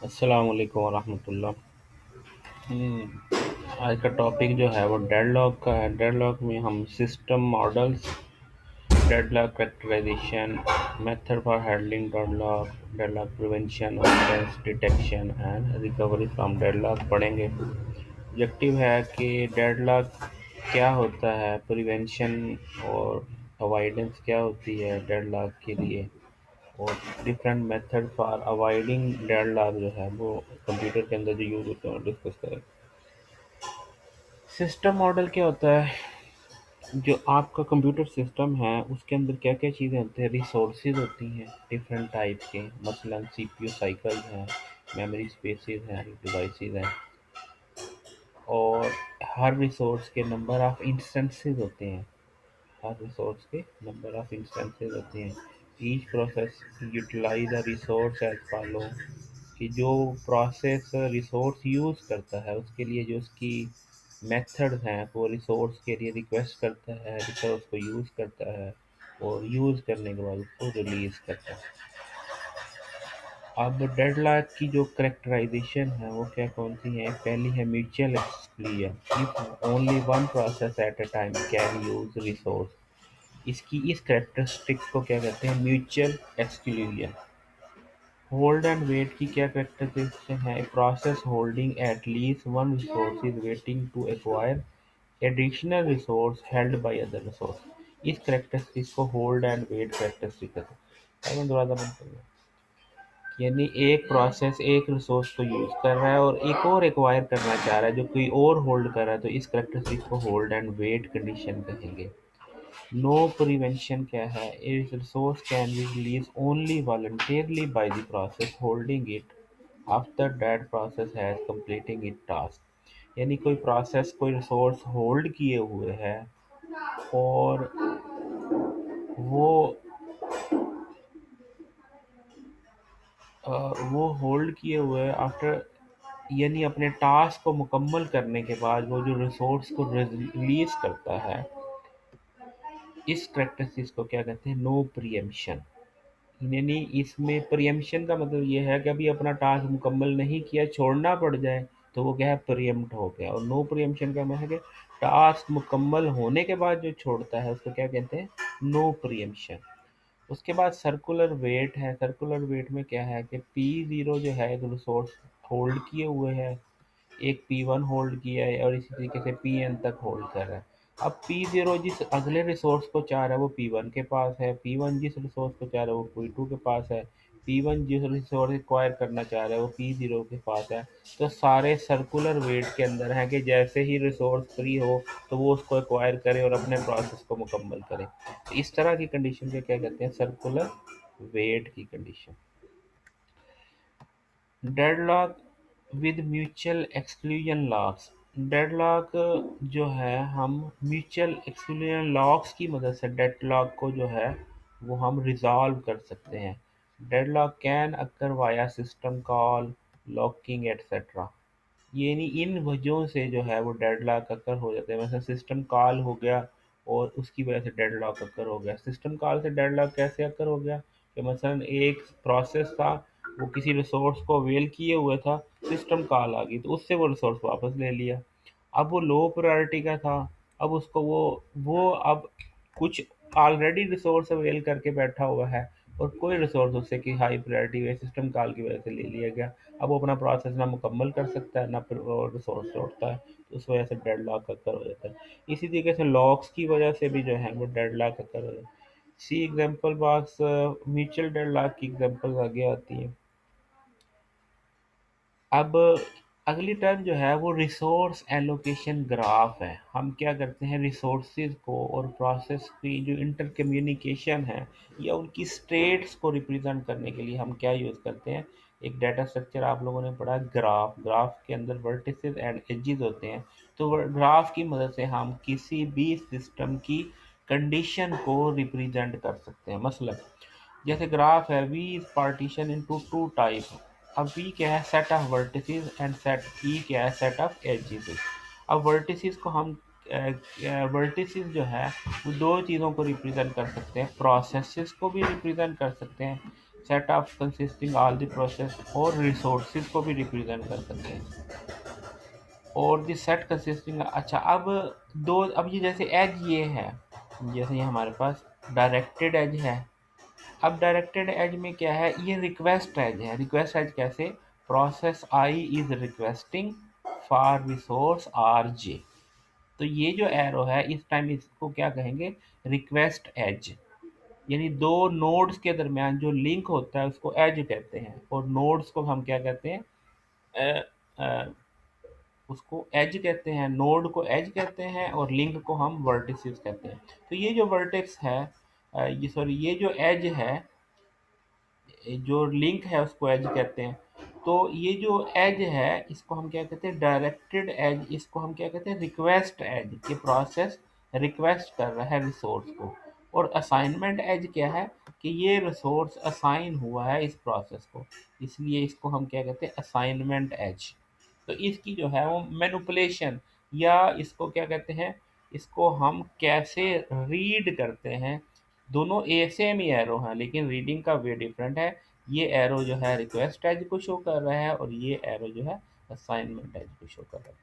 अस्सलाम वालेकुम वरहमतुल्लाह। आज का टॉपिक जो है वो डेडलॉक का है। डेडलॉक में हम system models, deadlock characterization, method for handling deadlock, deadlock prevention, avoidance detection and recovery from deadlock पढ़ेंगे। ऑब्जेक्टिव है कि डेडलॉक क्या होता है, प्रिवेंशन और अवॉइडेंस क्या होती है डेडलॉक के लिए, और different method for avoiding deadlock जो है वो कंप्यूटर के अंदर जो यूज होते हैं डिस्कस करें। सिस्टम मॉडल क्या होता है? जो आपका कंप्यूटर सिस्टम है उसके अंदर क्या क्या चीज़ें होती हैं, रिसोर्सेज होती हैं डिफरेंट टाइप के, मसलन सीपीयू साइकिल हैं, मेमोरी स्पेसेस हैं, डिवाइसेस हैं, और हर रिसोर्स के नंबर ऑफ इंस्टेंसेस होते हैं। हर रिसोर्स के नंबर ऑफ इंस्टेंसेस होते हैं। Each process utilize the resource as follow, कि जो प्रोसेस रिसोर्स यूज़ करता है उसके लिए जो उसकी मेथड हैं वो रिसोर्स के लिए रिक्वेस्ट करता है, रिसोर्स को यूज़ करता है और यूज़ करने के बाद उसको रिलीज़ करता है। अब डेडलॉक की जो करेक्टराइजेशन है वो क्या कौन सी है? पहली है mutual exclusion, if only one process at a time can use resource. इसकी इस करेक्टरिस्टिक को क्या कहते हैं? Mutual exclusion. Hold and wait की क्या करेक्टरिस्टिक है? Process holding at least one resource is waiting to acquire additional resource held by other resource. इस करेक्टरिस्टिक को होल्ड एंड वेट करेक्टरिस्टिक कहते हैं। दोबारा बंद करिए। यानी एक प्रोसेस एक रिसोर्स को यूज कर रहा है और एक और एक्वायर करना चाह रहा है जो कोई और होल्ड कर रहा है, तो इस करेक्टरिस्टिक को होल्ड एंड वेट कंडीशन कहेंगे। नो प्रिवेंशन क्या है? इस resource can be release only voluntarily by the process holding it after that process has completing it task. यानी कोई प्रोसेस कोई रिसोर्स होल्ड किए हुए है और वो वो होल्ड किए हुए आफ्टर, यानी अपने टास्क को मुकम्मल करने के बाद वो जो रिसोर्स को रिलीज करता है, इस प्रैक्टिस को क्या कहते हैं? No preemption. यानी इसमें प्रियम्पशन का मतलब ये है कि अभी अपना टास्क मुकम्मल नहीं किया, छोड़ना पड़ जाए, तो वो क्या है? प्रियम्प्ट हो गया। और नो प्रियम्पशन का मतलब है कि टास्क मुकम्मल होने के बाद जो छोड़ता है उसको क्या कहते हैं? No preemption. उसके बाद सर्कुलर वेट है। सर्कुलर वेट में क्या है कि P0 जो है एक रिसोर्स होल्ड किए हुए है, एक P1 होल्ड किया है और इसी तरीके से Pn तक होल्ड कर रहा है। अब P0 जिस अगले रिसोर्स को चाह रहा है वो P1 के पास है, P1 जिस रिसोर्स को चाह रहा है वो P2 के पास है, P1 जिस रिसोर्स एक्वायर करना चाह रहा है वो P0 के पास है। तो सारे सर्कुलर वेट के अंदर है कि जैसे ही रिसोर्स फ्री हो तो वो उसको एक्वायर करे और अपने प्रोसेस को मुकम्मल करे। तो इस तरह की कंडीशन को क्या कहते हैं? सर्कुलर वेट की condition. Deadlock with mutual exclusion locks. Deadlock जो है हम म्यूचुअल एक्सक्लूजन लॉक्स की मदद से डेडलॉक को जो है वो हम रिजॉल्व कर सकते हैं। Deadlock can occur via system call, locking etcetera. ये नहीं, इन वजहों से जो है वो डेडलॉक अकर हो जाते हैं। वैसे सिस्टम कॉल हो गया और उसकी वजह से डेडलॉक अकर हो गया। सिस्टम कॉल से डेडलॉक कैसे अकर हो गया? कि मसलन एक प्रोसेस था, वो किसी रिसोर्स को अवेल किए हुए था, सिस्टम कॉल आ गई तो उससे वो रिसोर्स वापस ले लिया। अब वो लो प्रायोरिटी का था, अब उसको वो अब कुछ ऑलरेडी रिसोर्स अवेल करके बैठा हुआ है और कोई रिसोर्स उससे की हाई प्रायोरिटी वे सिस्टम कॉल की वजह से ले लिया गया। अब वो अपना प्रोसेस ना मुकम्मल कर सकता है, ना रिसोर्स लौटता है, तो उस वजह से डेडलॉक अकर हो जाता है। इसी तरीके से लॉक्स की वजह से भी जो है वो डेडलॉक अकर हो जाता है। सी एग्जांपल बॉक्स, म्यूचुअल डेडलॉक की एग्जांपल्स आगे आती हैं। अब अगली टर्म जो है वो रिसोर्स एलोकेशन ग्राफ है। हम क्या करते हैं? रिसोर्सेज को और प्रोसेस की जो इंटर कम्युनिकेशन है या उनकी स्टेट्स को रिप्रेजेंट करने के लिए हम क्या यूज़ करते हैं? एक डाटा स्ट्रक्चर आप लोगों ने पढ़ा, ग्राफ। ग्राफ के अंदर वर्टिसेस एंड एजेस होते हैं। तो ग्राफ की मदद से हम किसी भी सिस्टम की कंडीशन को रिप्रेजेंट कर सकते हैं। मसलन जैसे ग्राफ है, V is partition into two type. अब वी क्या है? Set of vertices and set E क्या है? Set of edges. अब वर्टिसेस को हम वर्टिसेस जो है वो दो चीज़ों को रिप्रेजेंट कर सकते हैं, प्रोसेसेस को भी रिप्रेजेंट कर सकते हैं, set of consisting all the process और रिसोर्सेज को भी रिप्रेजेंट कर सकते हैं। और द सेट कंसिस्टिंग, अच्छा अब दो, अब ये जैसे एज ये है, जैसे ये हमारे पास डायरेक्टेड एज है। अब डायरेक्टेड एज में क्या है, ये रिक्वेस्ट एज है। रिक्वेस्ट एज कैसे, process I is requesting for resource R J. तो ये जो एरो है इस टाइम इसको क्या कहेंगे, रिक्वेस्ट एज। यानी दो नोड्स के दरमियान जो लिंक होता है उसको एज कहते हैं, और नोड्स को हम क्या कहते हैं, अ, अ, उसको एज कहते हैं, नोड को एज कहते हैं, और लिंक को हम वर्टिसेस कहते हैं। तो ये जो वर्टेक्स है, ये सॉरी ये जो एज है, जो लिंक है उसको एज कहते हैं। तो ये जो एज है इसको हम क्या कहते हैं, डायरेक्टेड एज। इसको हम क्या कहते हैं, रिक्वेस्ट एज। कि प्रोसेस रिक्वेस्ट कर रहा है रिसोर्स को। और असाइनमेंट एज क्या है, कि ये रिसोर्स असाइन हुआ है इस प्रोसेस को, इसलिए इसको हम क्या कहते हैं, असाइनमेंट एज। तो इसकी जो है वो मैनिपुलेशन, या इसको क्या कहते हैं, इसको हम कैसे रीड करते हैं। दोनों ए सेम ही एरो हैं लेकिन रीडिंग का वे डिफरेंट है। ये एरो जो है रिक्वेस्ट एज को शो कर रहा है, और ये एरो जो है असाइनमेंट एज को शो कर रहा है।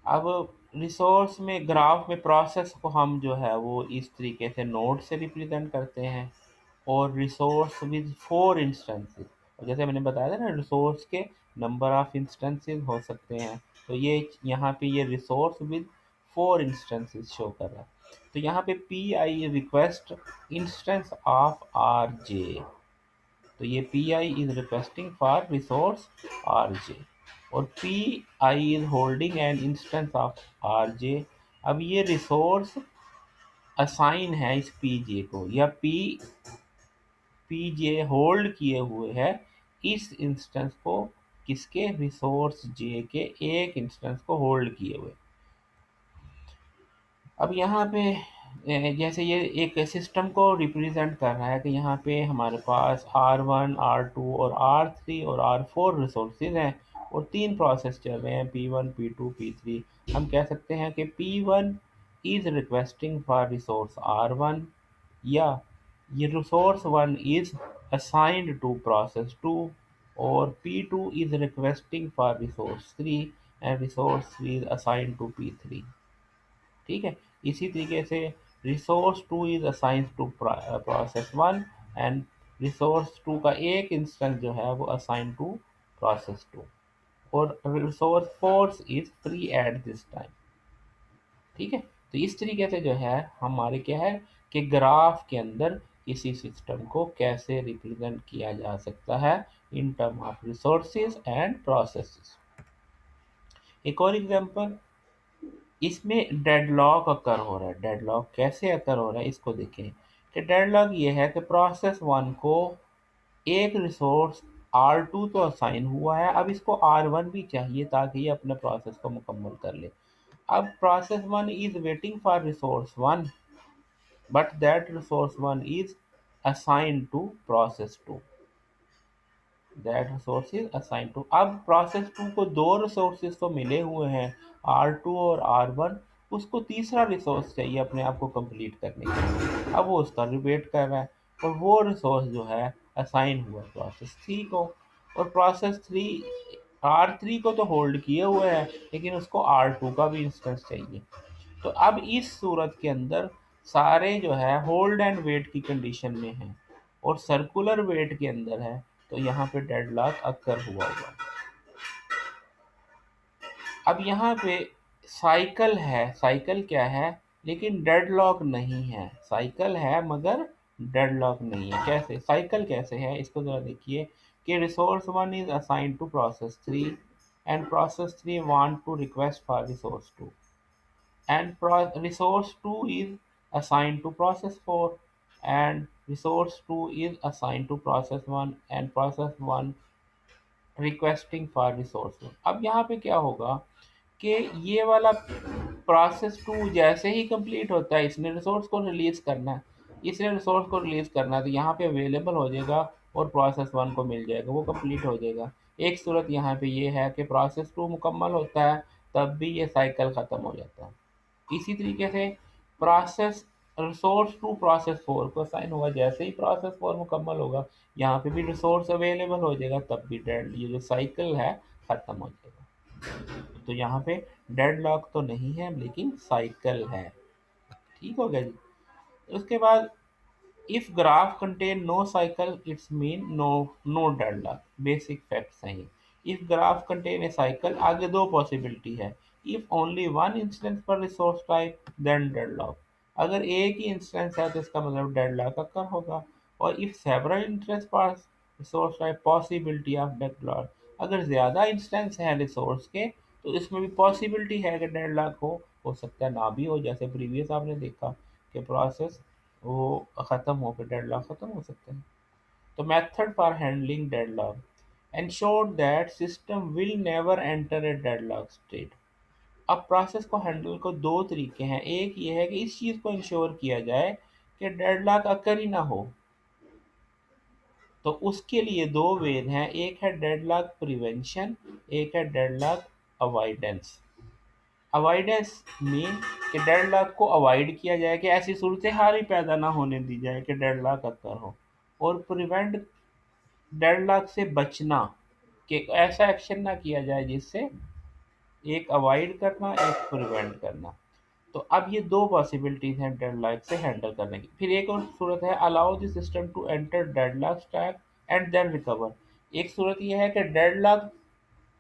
अब रिसोर्स में, ग्राफ में प्रोसेस को हम जो है वो इस तरीके से नोड से रिप्रेजेंट करते हैं, और रिसोर्स विद 4 इंस्टेंसेस। और जैसे मैंने बताया था ना, रिसोर्स के नंबर ऑफ इंस्टेंसेस हो सकते हैं। तो ये यहाँ पे ये रिसोर्स विद 4 इंस्टेंसेस शो कर रहा है। तो यहाँ पे P I request instance of R J. तो ये P I is requesting for resource R J, और P I is holding an instance of R J. अब ये रिसोर्स असाइन है इस पी जे को, या पी जे होल्ड किए हुए है इस इंस्टेंस को, किसके, रिसोर्स जे के एक इंस्टेंस को होल्ड किए हुए। अब यहाँ पे जैसे ये एक सिस्टम को रिप्रेजेंट कर रहा है कि यहाँ पे हमारे पास R1, R2 और R3 और R4 रिसोर्सेज हैं, और 3 प्रोसेस चल रहे हैं, P1, P2, P3। हम कह सकते हैं कि P1 is requesting for resource R1, या ये resource 1 is assigned to process 2, और P2 is requesting for resource 3 and resource 3 is assigned to P3। ठीक है। इसी तरीके से resource 2 is assigned to process 1, and resource 2 का एक इंस्टेंस जो है वो असाइन टू प्रोसेस 2, और resource 4 is free at this time. ठीक है। तो इस तरीके से जो है हमारे क्या है, कि ग्राफ के अंदर किसी सिस्टम को कैसे रिप्रेजेंट किया जा सकता है in term of resources and processes. एक और एग्जांपल, इसमें डेडलॉक अकर हो रहा है। डेडलॉक कैसे अकर हो रहा है इसको देखें। कि डेडलॉक ये है कि प्रोसेस 1 को एक रिसोर्स R2 तो असाइन हुआ है, अब इसको R1 भी चाहिए ताकि ये अपने प्रोसेस को मुकम्मल कर ले। अब process 1 is waiting for resource 1, but that resource 1 is assigned to process 2। That resources assign to, अब प्रोसेस 2 को दो रिसोर्सेज तो मिले हुए हैं, R2 और R1। उसको तीसरा रिसोर्स चाहिए अपने आप को कंप्लीट करने के लिए। अब वो उसका वेट कर रहा है, और वो रिसोर्स जो है असाइन हुआ प्रोसेस 3 को। और प्रोसेस 3 R3 को तो होल्ड किए हुए है, लेकिन उसको R2 का भी इंस्टेंस चाहिए। तो अब इस सूरत के अंदर सारे जो है होल्ड एंड वेट की कंडीशन में है, और सर्कुलर वेट के अंदर है। तो यहाँ पे डेडलॉक अकर हुआ। अब यहाँ पे साइकिल है, साइकिल क्या है, लेकिन डेडलॉक नहीं है। साइकिल है मगर डेडलॉक नहीं है। कैसे साइकिल कैसे है, इसको जरा देखिए। कि resource 1 is assigned to process 3, and process 3 want to request for resource 2, and resource 2 is assigned to process 4, and resource 2 is assigned to process 1, and process 1 requesting for resource 1। अब यहाँ पे क्या होगा, कि ये वाला प्रोसेस 2 जैसे ही कंप्लीट होता है, इसने रिसोर्स को रिलीज करना है, इसने रिसोर्स को रिलीज करना है, तो यहाँ पे अवेलेबल हो जाएगा, और प्रोसेस 1 को मिल जाएगा, वो कंप्लीट हो जाएगा। एक सूरत यहाँ पे ये है कि प्रोसेस 2 मुकम्मल होता है, तब भी ये साइकिल ख़त्म हो जाता है। इसी तरीके से प्रोसेस रिसोर्स टू प्रोसेस 4 को असाइन होगा। जैसे ही प्रोसेस 4 मुकम्मल होगा, यहाँ पे भी रिसोर्स अवेलेबल हो जाएगा, तब भी डेड ये जो साइकिल है ख़त्म हो जाएगा। तो यहाँ पे डेड लॉक तो नहीं है लेकिन साइकिल है। ठीक हो गया जी। उसके बाद if graph contain no cycle it's mean no deadlock. Basic facts हैं ये। If graph contain a cycle, आगे दो पॉसिबिलिटी है। If only one instance per resource type then deadlock. अगर एक ही इंस्टेंस है तो इसका मतलब डेडलॉक अक्कर होगा। और if several instance per resource type possibility of deadlock. अगर ज़्यादा इंस्टेंस है रिसोर्स के तो इसमें भी पॉसिबिलिटी है कि डेडलॉक हो सकता है ना भी हो, जैसे प्रीवियस आपने देखा कि प्रोसेस वो ख़त्म होकर डेडलॉक ख़त्म हो सकते हैं। तो method for handling deadlock ensure that system will never enter a deadlock state. अब प्रोसेस को हैंडल को दो तरीके हैं। एक ये है कि इस चीज़ को इंश्योर किया जाए कि डेडलॉक अकर ही ना हो। तो उसके लिए दो वेद हैं, एक है डेडलॉक प्रिवेंशन, एक है डेडलॉक अवॉइडेंस। अवॉइडेंस मीन कि डेडलॉक को अवॉइड किया जाए, कि ऐसी सूरत हाल ही पैदा ना होने दी जाए कि डेडलॉक अक्कर हो। और प्रिवेंट, डेडलॉक से बचना, कि ऐसा एक्शन ना किया जाए जिससे एक अवॉइड करना, एक प्रिवेंट करना। तो अब ये दो पॉसिबिलिटीज हैं डेडलॉक से हैंडल करने की। फिर एक और सूरत है allow the system to enter deadlock stack and then recover. एक सूरत यह है कि डेडलॉक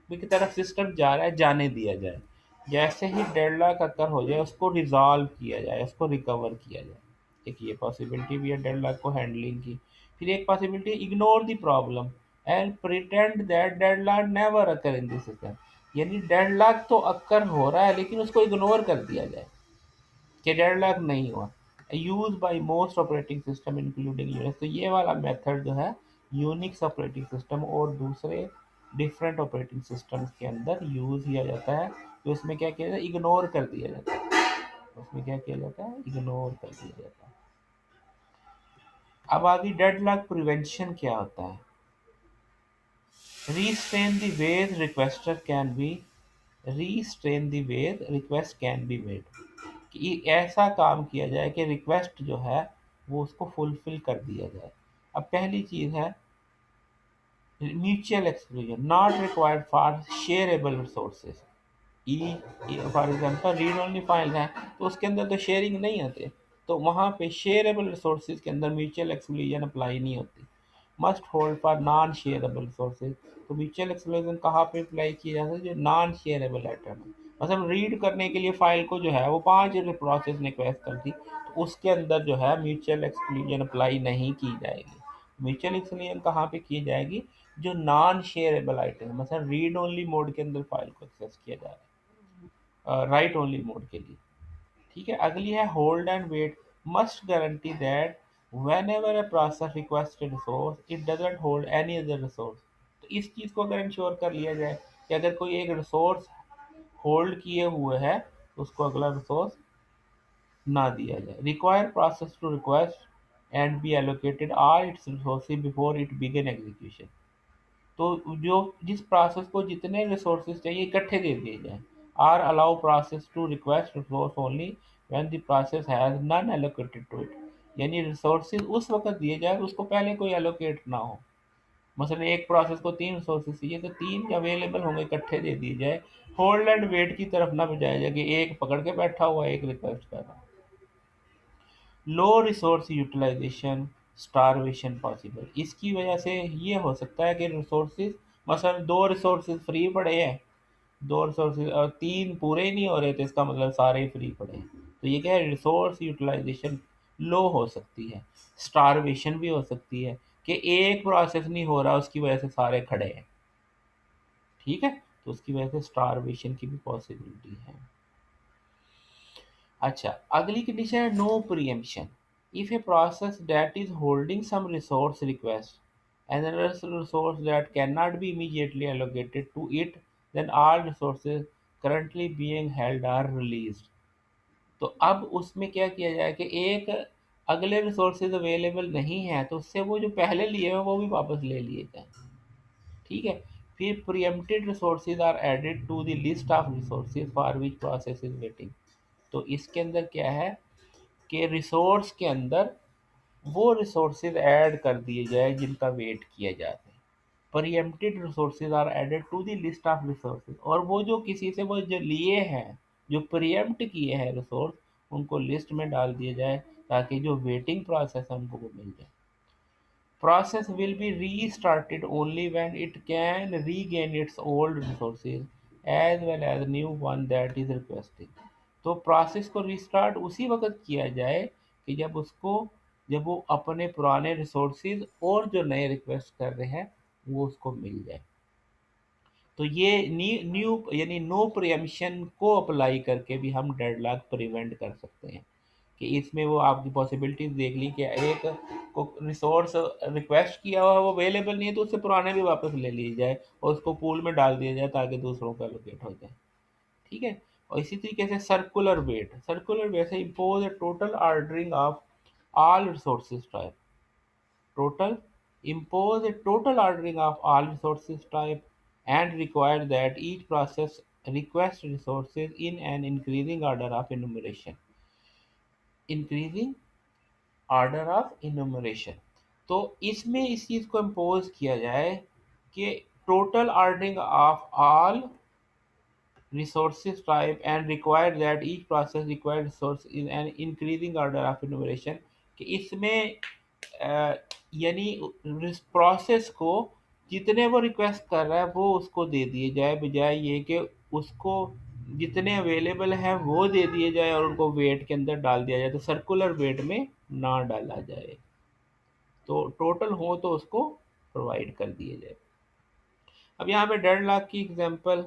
की तरफ सिस्टम जा रहा है, जाने दिया जाए। जैसे ही डेडलॉक अकर हो जाए उसको रिजॉल्व किया जाए, उसको रिकवर किया जाए। एक ये पॉसिबिलिटी भी है डेडलॉक को हैंडलिंग की। फिर एक possibility ignore the problem and pretend that deadlock never occur in this system. यानी डेडलॉक तो अकर हो रहा है लेकिन उसको इग्नोर कर दिया जाए कि डेडलॉक नहीं हुआ। Use by most operating system including Unix. तो ये वाला मेथड जो है यूनिक्स ऑपरेटिंग सिस्टम और दूसरे डिफरेंट ऑपरेटिंग सिस्टम्स के अंदर यूज किया जाता है। तो उसमें क्या किया जाता है, इग्नोर कर दिया जाता है। उसमें क्या किया जाता है, इग्नोर कर दिया जाता है। अब आगे डेडलॉक प्रिवेंशन क्या होता है। restrain the ways requester can be restrain the ways request can be made। कि ऐसा काम किया जाए कि रिक्वेस्ट जो है वो उसको फुलफिल कर दिया जाए। अब पहली चीज़ है mutual exclusion not required for shareable resources. E for example read only file है तो उसके अंदर तो शेयरिंग नहीं होते, तो वहाँ पे शेयरेबल रिसोर्सेज के अंदर म्यूचुअल एक्सक्लूजन अप्लाई नहीं होती। Must hold for non shareable resources. तो म्यूचुअल एक्सक्लूजन कहाँ पे अप्लाई किया जाता है, जो नॉन शेयरेबल आइटम है। मतलब रीड करने के लिए फाइल को जो है वो 5 प्रोसेस रिक्वेस्ट कर दी, तो उसके अंदर जो है म्यूचुअल एक्सक्लूजन अप्लाई नहीं की जाएगी। म्यूचुअल एक्सक्लूजन कहाँ पे की जाएगी, जो नॉन शेयरेबल आइटम है, मतलब रीड ओनली मोड के अंदर फाइल को एक्सेस किया जा रहा है, राइट ओनली मोड के लिए। ठीक है। अगली है hold and wait. Must guarantee that whenever a process request resource it doesn't hold any other resource. तो इस चीज़ को अगर इंश्योर कर लिया जाए कि अगर कोई एक रिसोर्स होल्ड किए हुए है तो उसको अगला रिसोर्स ना दिया जाए। Require process to request and be allocated or its resources before it begin execution. तो जो जिस प्रोसेस को जितने रिसोर्सेज चाहिए इकट्ठे दे दिए जाएँ। Or allow process to request resource only when the process has none allocated to it. यानी रिसोर्सेज उस वक्त दिए जाए उसको पहले कोई एलोकेट ना हो। मसलन एक प्रोसेस को 3 रिसोर्सेज चाहिए तो 3 अवेलेबल होंगे, इकट्ठे दे दिए जाए। होल्ड एंड वेट की तरफ ना जाया जाए कि एक पकड़ के बैठा हुआ है, एक रिक्वेस्ट कर रहा है। लो रिसोर्स यूटिलाइजेशन स्टारवेशन पॉसिबल। इसकी वजह से ये हो सकता है कि रिसोर्सेज, मसलन 2 रिसोर्सेज फ्री पड़े हैं, 2 रिसोर्सेज और 3 पूरे ही नहीं हो रहे, तो इसका मतलब सारे ही फ्री पड़े हैं। तो ये क्या है, रिसोर्स यूटिलाइजेशन लो हो सकती है। स्टारवेशन भी हो सकती है कि एक प्रोसेस नहीं हो रहा उसकी वजह से सारे खड़े हैं। ठीक है। तो उसकी वजह से स्टारवेशन की भी पॉसिबिलिटी है। अच्छा, अगली कंडीशन है no preemption. If a process that is holding some resource request another resource that cannot be immediately allocated to it, then all resources currently being held are released। तो अब उसमें क्या किया जाए कि एक अगले रिसोर्सेज अवेलेबल नहीं है तो उससे वो जो पहले लिए हैं वो भी वापस ले लिए जाए। ठीक है। फिर preempted resources are added to the list of resources for which process is waiting. तो इसके अंदर क्या है कि रिसोर्स के अंदर वो रिसोर्सेज ऐड कर दिए जाए जिनका वेट किया जाता है। Preempted resources are added to the list of resources, और वो जो किसी से वो जो लिए हैं, जो प्रीएम्प्ट किए हैं रिसोर्स, उनको लिस्ट में डाल दिया जाए ताकि जो वेटिंग प्रोसेस है उनको वो मिल जाए। Process will be restarted only when it can regain its old resources as well as new one that is requesting। तो प्रोसेस को रिस्टार्ट उसी वक्त किया जाए कि जब वो अपने पुराने रिसोर्सेज और जो नए रिक्वेस्ट कर रहे हैं वो उसको मिल जाए। तो ये न्यू न्यू यानी नो प्रियम्पशन को अप्लाई करके भी हम डेडलॉक प्रिवेंट कर सकते हैं। कि इसमें वो आपकी पॉसिबिलिटीज देख ली कि एक को रिसोर्स रिक्वेस्ट किया हुआ है, वो अवेलेबल नहीं है, तो उससे पुराने भी वापस ले लिए जाए और उसको पूल में डाल दिया जाए ताकि दूसरों का एलोकेट हो जाए। ठीक है। और इसी तरीके से सर्कुलर वेट से impose A total ordering of all resources type. Total impose a total ordering of all resources type and require that each process request resources in an increasing order of enumeration। increasing order of enumeration। तो इसमें इस चीज को impose किया जाए कि total ordering of all resources type and require that each process require resource in an increasing order of enumeration। कि इसमें यानी प्रोसेस को जितने वो रिक्वेस्ट कर रहा है वो उसको दे दिए जाए, बजाय ये कि उसको जितने अवेलेबल हैं वो दे दिए जाए और उनको वेट के अंदर डाल दिया जाए, तो सर्कुलर वेट में ना डाला जाए। तो टोटल हो तो उसको प्रोवाइड कर दिए जाए। अब यहाँ पे 1.5 लाख की एग्जांपल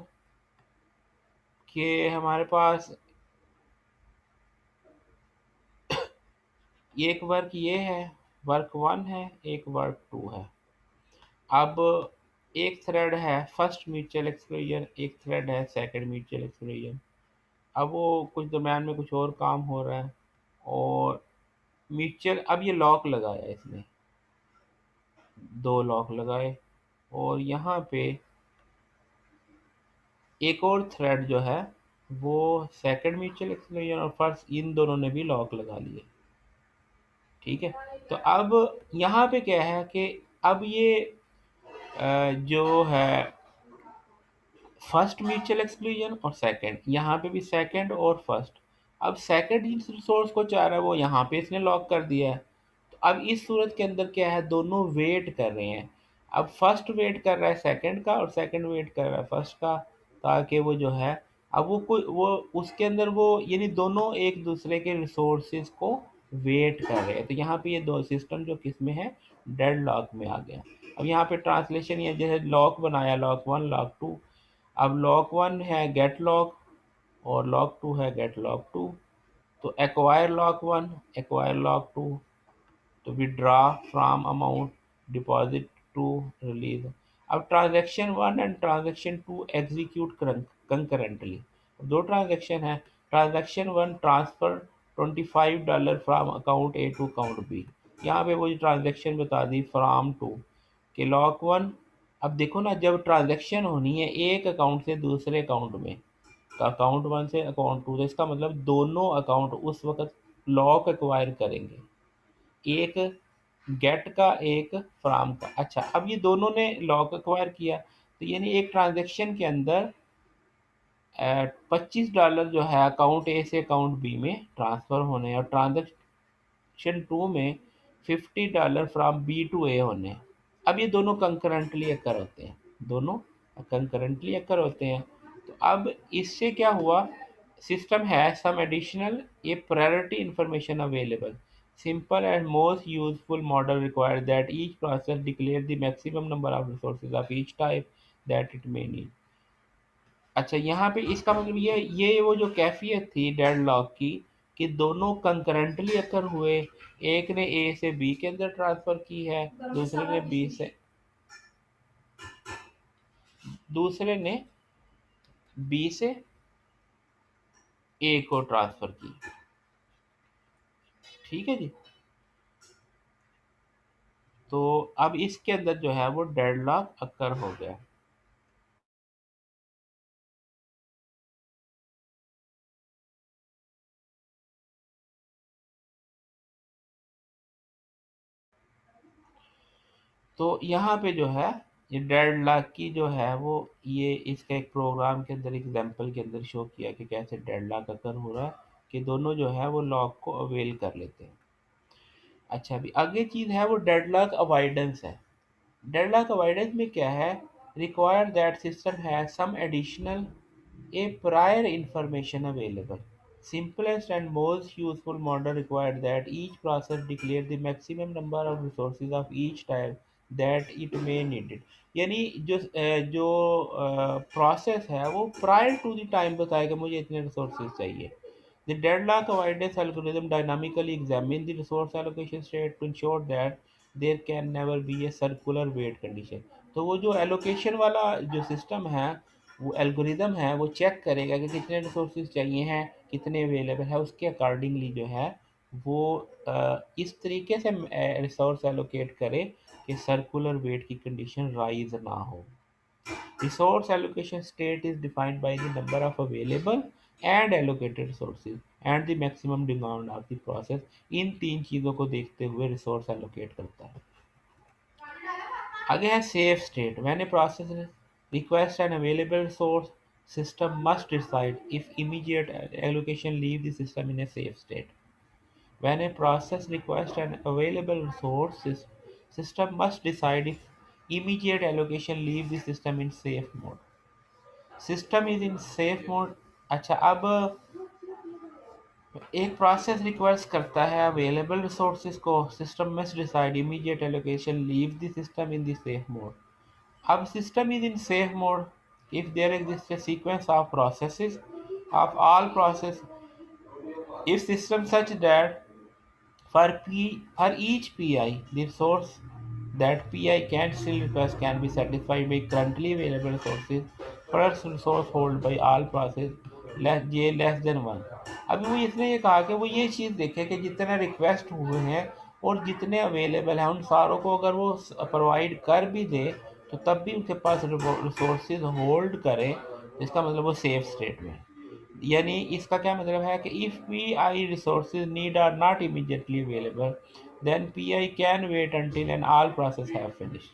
कि हमारे पास एक वर्क ये है, वर्क वन है, एक वर्क टू है। अब एक थ्रेड है फर्स्ट म्यूचुअल एक्सक्लूजन, एक थ्रेड है सेकंड म्यूचुअल एक्सक्लूजन। अब वो कुछ दरम्यान में कुछ और काम हो रहा है और म्यूचुअल अब ये लॉक लगाया इसने, दो लॉक लगाए, और यहाँ पे एक और थ्रेड जो है वो सेकंड म्यूचुअल एक्सक्लूजन और फर्स्ट, इन दोनों ने भी लॉक लगा लिए। ठीक है। तो अब यहाँ पे क्या है कि अब ये जो है फर्स्ट म्यूचुअल एक्सक्लूजन और सेकंड, यहाँ पे भी सेकंड और फर्स्ट। अब सेकंड जिस रिसोर्स को चाह रहा है वो यहाँ पे इसने लॉक कर दिया है। तो अब इस सूरत के अंदर क्या है, दोनों वेट कर रहे हैं। अब फर्स्ट वेट कर रहा है सेकंड का और सेकंड वेट कर रहा है फर्स्ट का, ताकि वो जो है अब वो उसके अंदर वो यानी दोनों एक दूसरे के रिसोर्सेज को वेट कर रहे हैं। तो यहाँ पे ये दो सिस्टम जो किस में है, डेड लॉक में आ गया। अब यहाँ पे ट्रांसलेशन ये जैसे लॉक बनाया, लॉक वन लॉक टू। अब लॉक वन है गेट लॉक और लॉक टू है गेट लॉक टू। तो acquire lock one, acquire lock two, तो withdraw from amount, deposit to, release. अब transaction one and transaction two execute concurrently. दो transaction है। Transaction one transfer $25 from account A to account B. यहाँ पे वो transaction बता दी फ्रॉम टू कि लॉक वन। अब देखो ना, जब ट्रांजैक्शन होनी है एक अकाउंट से दूसरे अकाउंट में, अकाउंट वन से अकाउंट टू, तो इसका मतलब दोनों अकाउंट उस वक्त लॉक एक्वायर करेंगे, एक गेट का एक फ्राम का। अच्छा, अब ये दोनों ने लॉक एक्वायर किया, तो यानी एक ट्रांजैक्शन के अंदर $25 जो है अकाउंट ए से अकाउंट बी में ट्रांसफ़र होने हैं, और ट्रांजैक्शन टू में $50 फ्रॉम बी टू ए होने हैं। अब ये दोनों कंकरेंटली अकर होते हैं, दोनों कंकरेंटली अकर होते हैं। तो अब इससे क्या हुआ, सिस्टम है some additional a priority information available. Simple and most useful model requires that each process declare the maximum number of resources of each type that it may need। अच्छा, यहाँ पे इसका मतलब ये वो जो कैफियत थी डेडलॉक की कि दोनों कंकरेंटली अकर हुए, एक ने ए से बी के अंदर ट्रांसफर की है, दूसरे ने बी से ए को ट्रांसफर की। ठीक है जी। तो अब इसके अंदर जो है वो डेडलॉक अकर हो गया। तो यहाँ पे जो है ये डेडलॉक की जो है वो ये इसका एक प्रोग्राम के अंदर एग्जांपल के अंदर शो किया कि कैसे डेडलॉक अकर हो रहा है कि दोनों जो है वो लॉक को अवेल कर लेते हैं। अच्छा, अभी आगे चीज़ है वो डेडलॉक अवॉइडेंस है। डेडलॉक अवॉइडेंस में क्या है, require that system has some additional a prior information available. Simplest and most useful model required that each process declare the maximum number of resources of each type that it may need it. यानी जो process है वो prior to the time बताएगा मुझे इतने resources चाहिए। The deadlock avoidance algorithm dynamically examine the resource allocation state to ensure that there can never be a circular wait condition. तो वो जो एलोकेशन वाला जो सिस्टम है वो एल्गोरिदम है वो चेक करेगा कि कितने रिसोर्सेज चाहिए हैं, कितने अवेलेबल है, उसके अकॉर्डिंगली जो है वो इस तरीके से रिसोर्स एलोकेट करे कि सर्कुलर वेट की कंडीशन राइज ना हो। Resource allocation state is defined by the number of available and allocated resources and the maximum demand of the process। इन तीन चीज़ों को देखते हुए रिसोर्स एलोकेट करता है। आगे है safe state. When a process request an available resource, system must decide if immediate allocation leave the system in a safe state। When a process requests an available resource, system must decide if immediate allocation leave the system in safe mode। System is in safe mode. अच्छा, अब एक process request करता है available resources को, system must decide immediate allocation leave the system in the safe mode. अब system is in safe mode if there exists a sequence of processes of all process if system such that for each pi, the resource that pi can still request can be satisfied by currently available resources plus resource hold by all process less than one। अभी वो इसने ये कहा कि वो ये चीज़ देखे कि जितने रिक्वेस्ट हुए हैं और जितने अवेलेबल हैं उन सारों को अगर वो प्रोवाइड कर भी दे तो तब भी उनके पास रिसोर्सेज होल्ड करें, इसका मतलब वो सेफ स्टेट में है। यानी इसका क्या मतलब है कि if P I resources need are not immediately available then P I can wait until an all process have finish.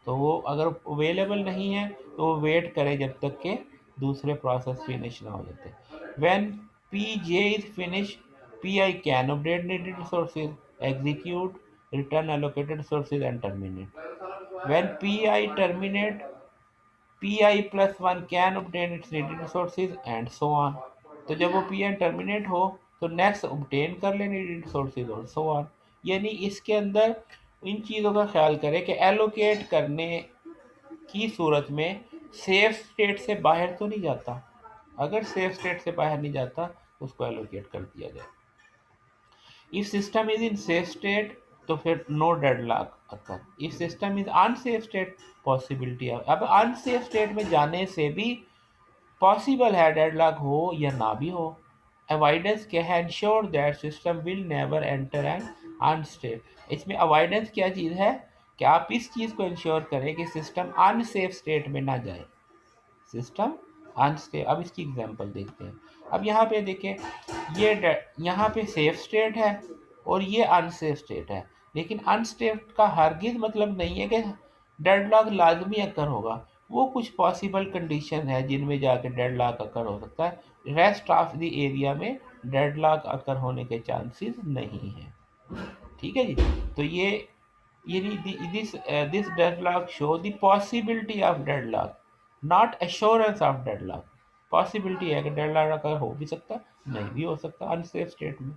तो वो अगर अवेलेबल नहीं है तो वो वेट करे जब तक के दूसरे प्रोसेस फिनिश ना हो जाते। When P J is finish P I can update needed resources, execute, return allocated resources and terminate. When P I terminate P plus one can obtain its needed resources and so on। तो जब वो P N terminate हो तो next obtain कर ले needed resources और so on। यानी इसके अंदर इन चीज़ों का ख्याल करें कि एलोकेट करने की सूरत में सेफ स्टेट से बाहर तो नहीं जाता। अगर सेफ स्टेट से बाहर नहीं जाता उसको एलोकेट कर दिया जाए। If system is in safe state तो फिर no deadlock occur. If system is unsafe state possibility है। अब अनसेफ स्टेट में जाने से भी पॉसिबल है डेडलॉक हो या ना भी हो। अवॉइडेंस क्या है, ensure that system will never enter an unstate. इसमें अवॉइडेंस क्या चीज़ है कि आप इस चीज़ को इंश्योर करें कि सिस्टम अनसेफ स्टेट में ना जाए। सिस्टम अनस्टेट, अब इसकी एग्जांपल देखते हैं। अब यहाँ पे देखें यहाँ पे सेफ स्टेट है और ये अनसेफ स्टेट है, लेकिन अनसेफ का हरगिज मतलब नहीं है कि डेडलॉक लाजमी अकर होगा। वो कुछ पॉसिबल कंडीशन है जिनमें जाके डेडलॉक अकर हो सकता है। रेस्ट ऑफ द एरिया में डेडलॉक अकर होने के चांसेस नहीं है। ठीक है जी। तो ये this deadlock show the possibility of deadlock not assurance of deadlock. Possibility है कि डेडलॉक अगर हो भी सकता नहीं भी हो सकता अनसेफ स्टेट में।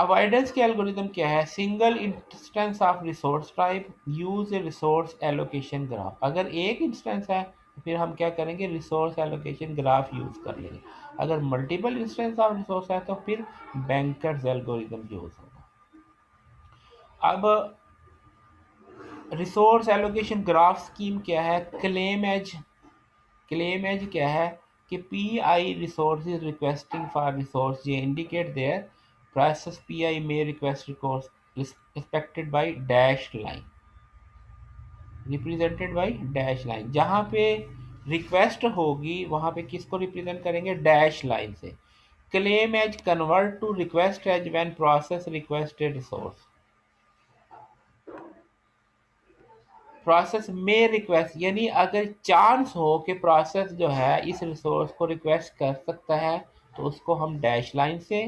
अवॉइडेंस के एल्गोरिदम क्या है, single instance of resource type use A resource allocation graph. अगर एक इंस्टेंस है तो फिर हम क्या करेंगे, रिसोर्स एलोकेशन ग्राफ यूज कर लेंगे। अगर मल्टीपल इंस्टेंस ऑफ रिसोर्स है तो फिर बैंकर्स एल्गोरिदम यूज होगा। अब रिसोर्स एलोकेशन ग्राफ स्कीम क्या है, क्लेम एज क्या है कि P I resource requesting for resource ये indicate there process P I में request resource respected by dash line, represented by dash line. जहाँ पे रिक्वेस्ट होगी वहाँ पे किसको रिप्रेजेंट करेंगे, डैश लाइन से। Claim edge convert to request edge when process requested resource. Process में रिक्वेस्ट, यानी अगर चांस हो कि प्रोसेस जो है इस रिसोर्स को रिक्वेस्ट कर सकता है तो उसको हम डैश लाइन से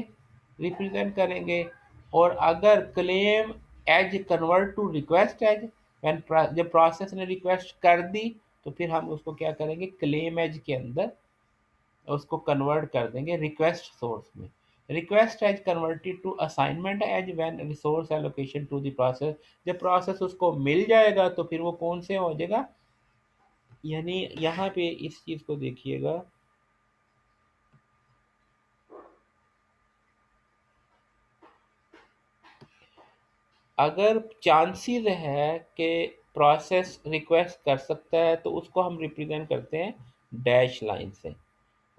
रिप्रेजेंट करेंगे। और अगर claim edge convert to request edge, when जब प्रोसेस ने रिक्वेस्ट कर दी तो फिर हम उसको क्या करेंगे, क्लेम एज के अंदर उसको कन्वर्ट कर देंगे रिक्वेस्ट सोर्स में। Request edge converted to assignment edge when resource allocation to the process, जब प्रोसेस उसको मिल जाएगा तो फिर वो कौन से हो जाएगा, यानी यहाँ पे इस चीज को देखिएगा, अगर चांसेस है कि प्रोसेस रिक्वेस्ट कर सकता है तो उसको हम रिप्रेजेंट करते हैं डैश लाइन से।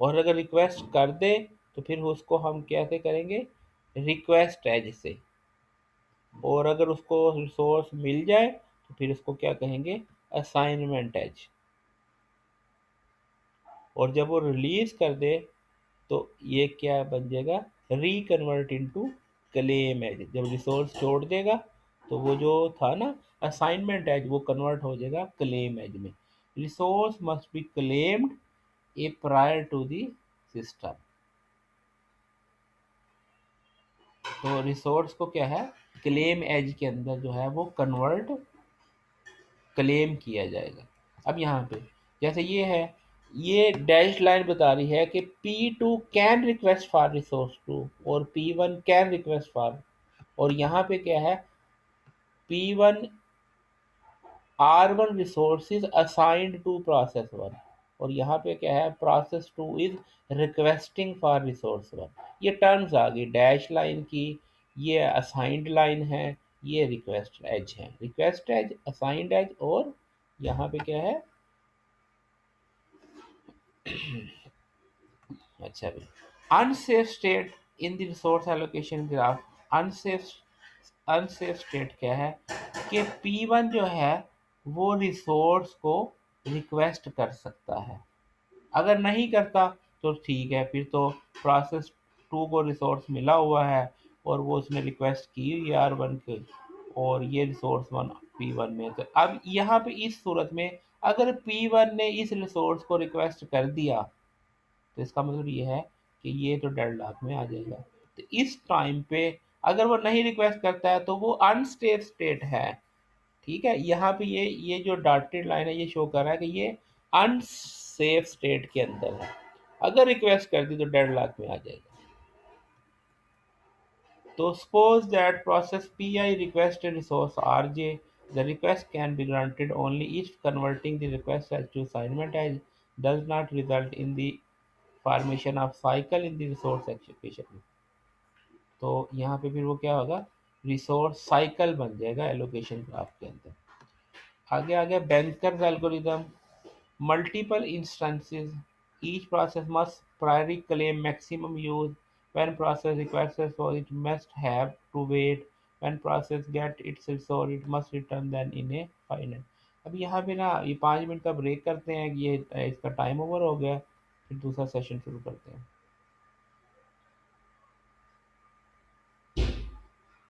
और अगर रिक्वेस्ट कर दे तो फिर उसको हम कैसे करेंगे, रिक्वेस्ट एज से। और अगर उसको रिसोर्स मिल जाए तो फिर उसको क्या कहेंगे, असाइनमेंट एज। और जब वो रिलीज कर दे तो ये क्या बन जाएगा, रिकन्वर्ट इनटू क्लेम एज। जब रिसोर्स छोड़ देगा तो वो जो था ना असाइनमेंट एज, वो कन्वर्ट हो जाएगा क्लेम एज में। Resource must be claimed a prior to the system. तो रिसोर्स को क्या है, क्लेम एज के अंदर जो है वो कन्वर्ट क्लेम किया जाएगा। अब यहाँ पे जैसे ये है, ये डैश लाइन बता रही है कि P2 can request for resource two और P1 कैन रिक्वेस्ट फॉर। और यहाँ पे क्या है, P1 R1 resources assigned to process one. और यहाँ पे क्या है, process two is requesting for resource one. ये टर्म्स आ गई डैश लाइन की, ये असाइंड लाइन है, ये रिक्वेस्ट एज है, रिक्वेस्ट एज, असाइंड एज। और यहाँ पे क्या है, अच्छा भी unsafe state in the resource allocation graph. Unsafe unsafe state क्या है कि P1 जो है वो रिसोर्स को रिक्वेस्ट कर सकता है। अगर नहीं करता तो ठीक है, फिर तो प्रोसेस टू को रिसोर्स मिला हुआ है और वो उसने रिक्वेस्ट की हुई है R1 के, और ये रिसोर्स वन P1 में। तो अब यहाँ पे इस सूरत में अगर P1 ने इस रिसोर्स को रिक्वेस्ट कर दिया तो इसका मतलब ये है कि ये तो डेड लॉक में आ जाएगा। तो इस टाइम पे अगर वो नहीं रिक्वेस्ट करता है तो वो अनस्टेट स्टेट है। ठीक है, यहाँ पे ये जो डॉटेड लाइन है ये शो कर रहा है कि ये अनसेफ स्टेट के अंदर है। अगर रिक्वेस्ट कर दी तो डेड लॉक में आ जाएगा। तो suppose that process Pi request a resource Rj, the request can be granted only if converting the request as to assignment as does not result in the formation of cycle in the resource allocation। तो यहाँ पे फिर वो क्या होगा, resource cycle बन जाएगा allocation graph के अंदर। आगे आगे bankers algorithm, multiple instances, each process must priorly claim maximum use. When process requests a resource, it must have to wait. When process get its resource, it must return then in a finite। अब यहाँ पे ना ये 5 minute का break करते हैं, ये इसका टाइम ओवर हो गया, फिर दूसरा सेशन शुरू करते हैं।